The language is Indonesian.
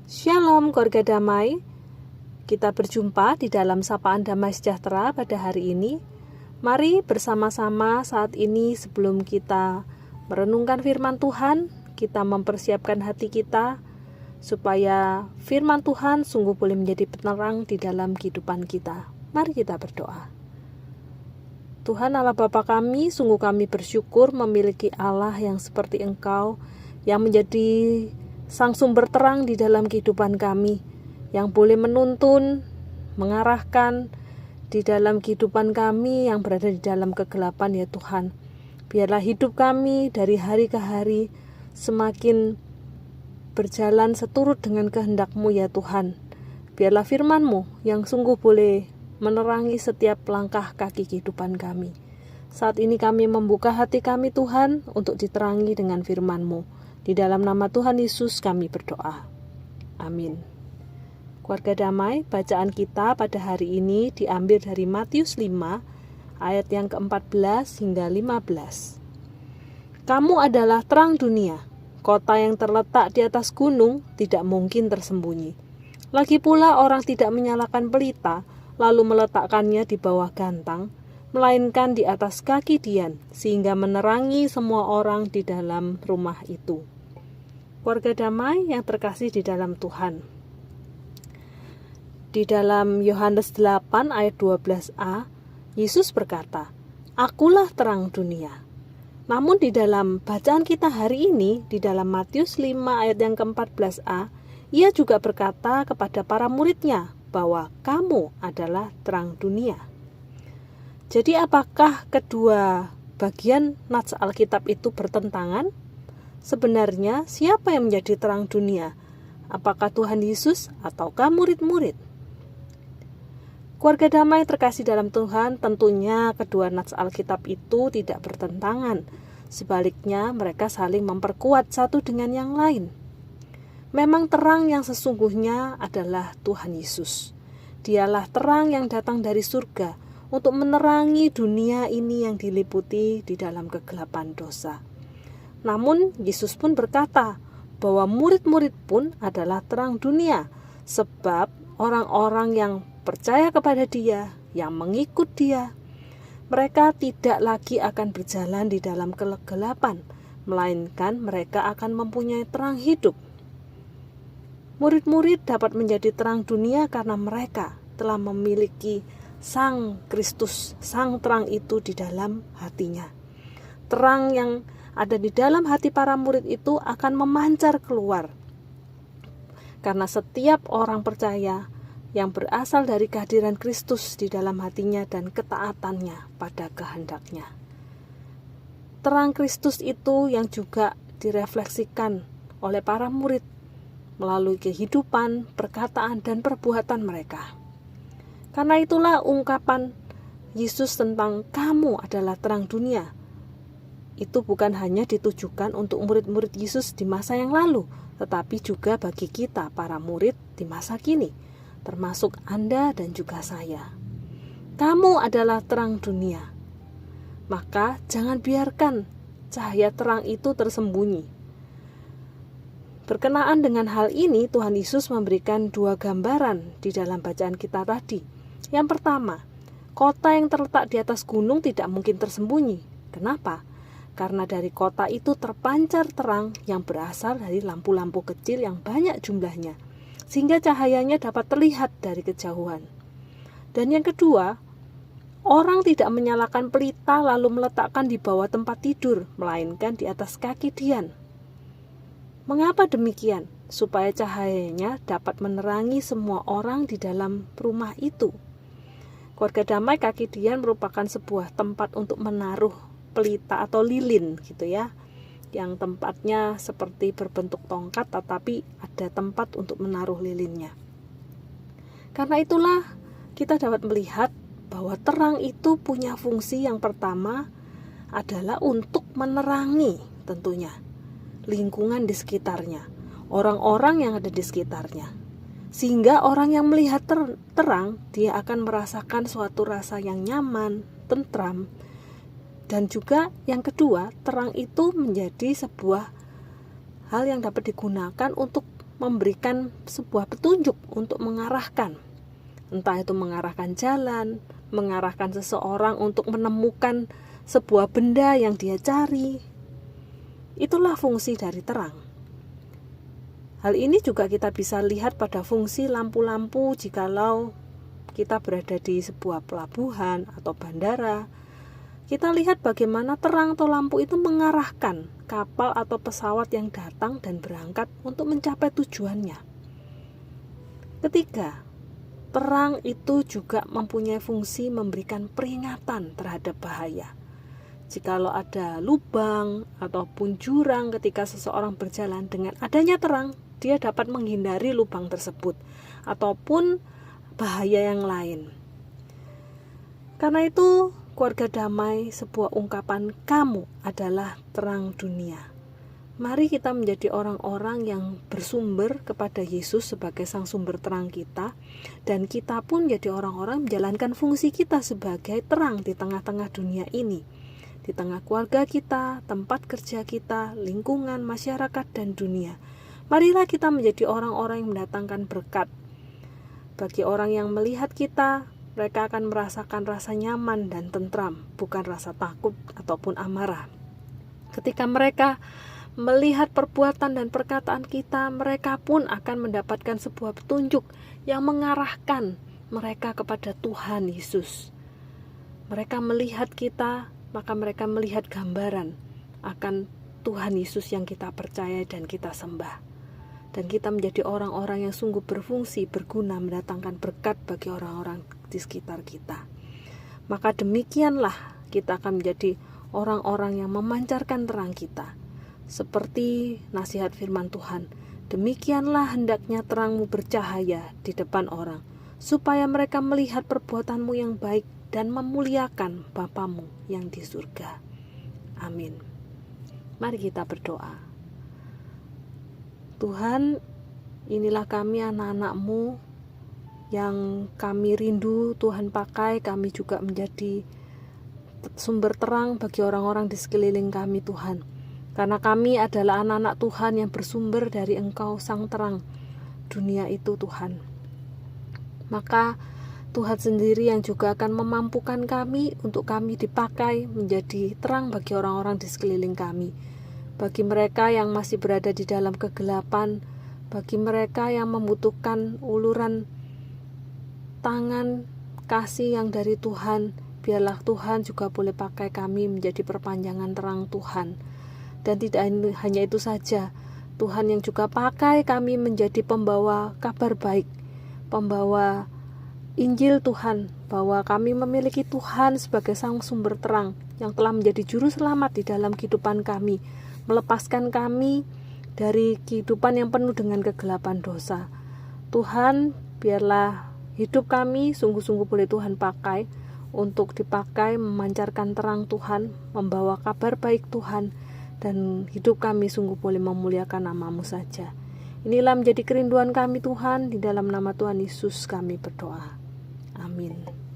Shalom keluarga damai, kita berjumpa di dalam Sapaan Damai Sejahtera pada hari ini. Mari bersama-sama saat ini sebelum kita merenungkan firman Tuhan, kita mempersiapkan hati kita supaya firman Tuhan sungguh boleh menjadi penerang di dalam kehidupan kita. Mari kita berdoa. Tuhan Allah Bapa kami, sungguh kami bersyukur memiliki Allah yang seperti Engkau, yang menjadi Sang sumber terang di dalam kehidupan kami, yang boleh menuntun, mengarahkan di dalam kehidupan kami yang berada di dalam kegelapan ya Tuhan. Biarlah hidup kami dari hari ke hari semakin berjalan seturut dengan kehendak-Mu ya Tuhan. Biarlah firman-Mu yang sungguh boleh menerangi setiap langkah kaki kehidupan kami. Saat ini kami membuka hati kami Tuhan untuk diterangi dengan firman-Mu. Di dalam nama Tuhan Yesus kami berdoa. Amin. Keluarga damai, bacaan kita pada hari ini diambil dari Matius 5 ayat yang ke-14 hingga 15. Kamu adalah terang dunia. Kota yang terletak di atas gunung tidak mungkin tersembunyi. Lagi pula orang tidak menyalakan pelita lalu meletakkannya di bawah gantang, melainkan di atas kaki dian, sehingga menerangi semua orang di dalam rumah itu. Keluarga damai yang terkasih di dalam Tuhan. Di dalam Yohanes 8 ayat 12a, Yesus berkata, "Akulah terang dunia." Namun di dalam bacaan kita hari ini, di dalam Matius 5 ayat yang ke-14a, Ia juga berkata kepada para muridnya bahwa kamu adalah terang dunia. Jadi apakah kedua bagian nats Alkitab itu bertentangan? Sebenarnya siapa yang menjadi terang dunia? Apakah Tuhan Yesus ataukah murid-murid? Keluarga damai terkasih dalam Tuhan, tentunya kedua nats Alkitab itu tidak bertentangan. Sebaliknya mereka saling memperkuat satu dengan yang lain. Memang terang yang sesungguhnya adalah Tuhan Yesus. Dialah terang yang datang dari surga untuk menerangi dunia ini yang diliputi di dalam kegelapan dosa. Namun Yesus pun berkata bahwa murid-murid pun adalah terang dunia, sebab orang-orang yang percaya kepada Dia, yang mengikut Dia, mereka tidak lagi akan berjalan di dalam kegelapan, melainkan mereka akan mempunyai terang hidup. Murid-murid dapat menjadi terang dunia karena mereka telah memiliki Sang Kristus, Sang terang itu di dalam hatinya. Terang yang ada di dalam hati para murid itu akan memancar keluar. Karena setiap orang percaya yang berasal dari kehadiran Kristus di dalam hatinya dan ketaatannya pada kehendaknya. Terang Kristus itu yang juga direfleksikan oleh para murid melalui kehidupan, perkataan, dan perbuatan mereka. Karena itulah ungkapan Yesus tentang kamu adalah terang dunia itu bukan hanya ditujukan untuk murid-murid Yesus di masa yang lalu, tetapi juga bagi kita para murid di masa kini, termasuk Anda dan juga saya. Kamu adalah terang dunia. Maka jangan biarkan cahaya terang itu tersembunyi. Berkenaan dengan hal ini, Tuhan Yesus memberikan dua gambaran di dalam bacaan kita tadi. Yang pertama, kota yang terletak di atas gunung tidak mungkin tersembunyi. Kenapa? Karena dari kota itu terpancar terang yang berasal dari lampu-lampu kecil yang banyak jumlahnya, sehingga cahayanya dapat terlihat dari kejauhan. Dan yang kedua, orang tidak menyalakan pelita lalu meletakkan di bawah tempat tidur, melainkan di atas kaki dian. Mengapa demikian? Supaya cahayanya dapat menerangi semua orang di dalam rumah itu. Keluarga damai, kaki dian merupakan sebuah tempat untuk menaruh pelita atau lilin gitu ya, yang tempatnya seperti berbentuk tongkat tetapi ada tempat untuk menaruh lilinnya. Karena itulah kita dapat melihat bahwa terang itu punya fungsi yang pertama adalah untuk menerangi tentunya lingkungan di sekitarnya, orang-orang yang ada di sekitarnya, sehingga orang yang melihat terang dia akan merasakan suatu rasa yang nyaman, tentram. Dan juga yang kedua, terang itu menjadi sebuah hal yang dapat digunakan untuk memberikan sebuah petunjuk untuk mengarahkan. Entah itu mengarahkan jalan, mengarahkan seseorang untuk menemukan sebuah benda yang dia cari. Itulah fungsi dari terang. Hal ini juga kita bisa lihat pada fungsi lampu-lampu jikalau kita berada di sebuah pelabuhan atau bandara. Kita lihat bagaimana terang atau lampu itu mengarahkan kapal atau pesawat yang datang dan berangkat untuk mencapai tujuannya. Ketiga, terang itu juga mempunyai fungsi memberikan peringatan terhadap bahaya. Jikalau ada lubang ataupun jurang ketika seseorang berjalan, dengan adanya terang, dia dapat menghindari lubang tersebut ataupun bahaya yang lain. Karena itu, keluarga damai, sebuah ungkapan kamu adalah terang dunia. Mari kita menjadi orang-orang yang bersumber kepada Yesus sebagai sang sumber terang kita, dan kita pun menjadi orang-orang menjalankan fungsi kita sebagai terang di tengah-tengah dunia ini, di tengah keluarga kita, tempat kerja kita, lingkungan, masyarakat, dan dunia. Marilah kita menjadi orang-orang yang mendatangkan berkat. Bagi orang yang melihat kita, mereka akan merasakan rasa nyaman dan tentram, bukan rasa takut ataupun amarah. Ketika mereka melihat perbuatan dan perkataan kita, mereka pun akan mendapatkan sebuah petunjuk yang mengarahkan mereka kepada Tuhan Yesus. Mereka melihat kita, maka mereka melihat gambaran akan Tuhan Yesus yang kita percaya dan kita sembah. Dan kita menjadi orang-orang yang sungguh berfungsi, berguna, mendatangkan berkat bagi orang-orang di sekitar kita. Maka demikianlah kita akan menjadi orang-orang yang memancarkan terang kita. Seperti nasihat firman Tuhan, demikianlah hendaknya terangmu bercahaya di depan orang, supaya mereka melihat perbuatanmu yang baik dan memuliakan Bapamu yang di surga. Amin. Mari kita berdoa. Tuhan, inilah kami anak-anak-Mu yang kami rindu Tuhan pakai kami juga menjadi sumber terang bagi orang-orang di sekeliling kami Tuhan. Karena kami adalah anak-anak Tuhan yang bersumber dari Engkau sang terang dunia itu Tuhan. Maka Tuhan sendiri yang juga akan memampukan kami untuk kami dipakai menjadi terang bagi orang-orang di sekeliling kami. Bagi mereka yang masih berada di dalam kegelapan, bagi mereka yang membutuhkan uluran tangan kasih yang dari Tuhan, biarlah Tuhan juga boleh pakai kami menjadi perpanjangan terang Tuhan. Dan tidak hanya itu saja, Tuhan yang juga pakai kami menjadi pembawa kabar baik, pembawa Injil Tuhan, bahwa kami memiliki Tuhan sebagai sang sumber terang yang telah menjadi juru selamat di dalam kehidupan kami, melepaskan kami dari kehidupan yang penuh dengan kegelapan dosa. Tuhan, biarlah hidup kami sungguh-sungguh boleh Tuhan pakai untuk dipakai memancarkan terang Tuhan, membawa kabar baik Tuhan, dan hidup kami sungguh boleh memuliakan nama-Mu saja. Inilah menjadi kerinduan kami Tuhan, di dalam nama Tuhan Yesus kami berdoa. Amin.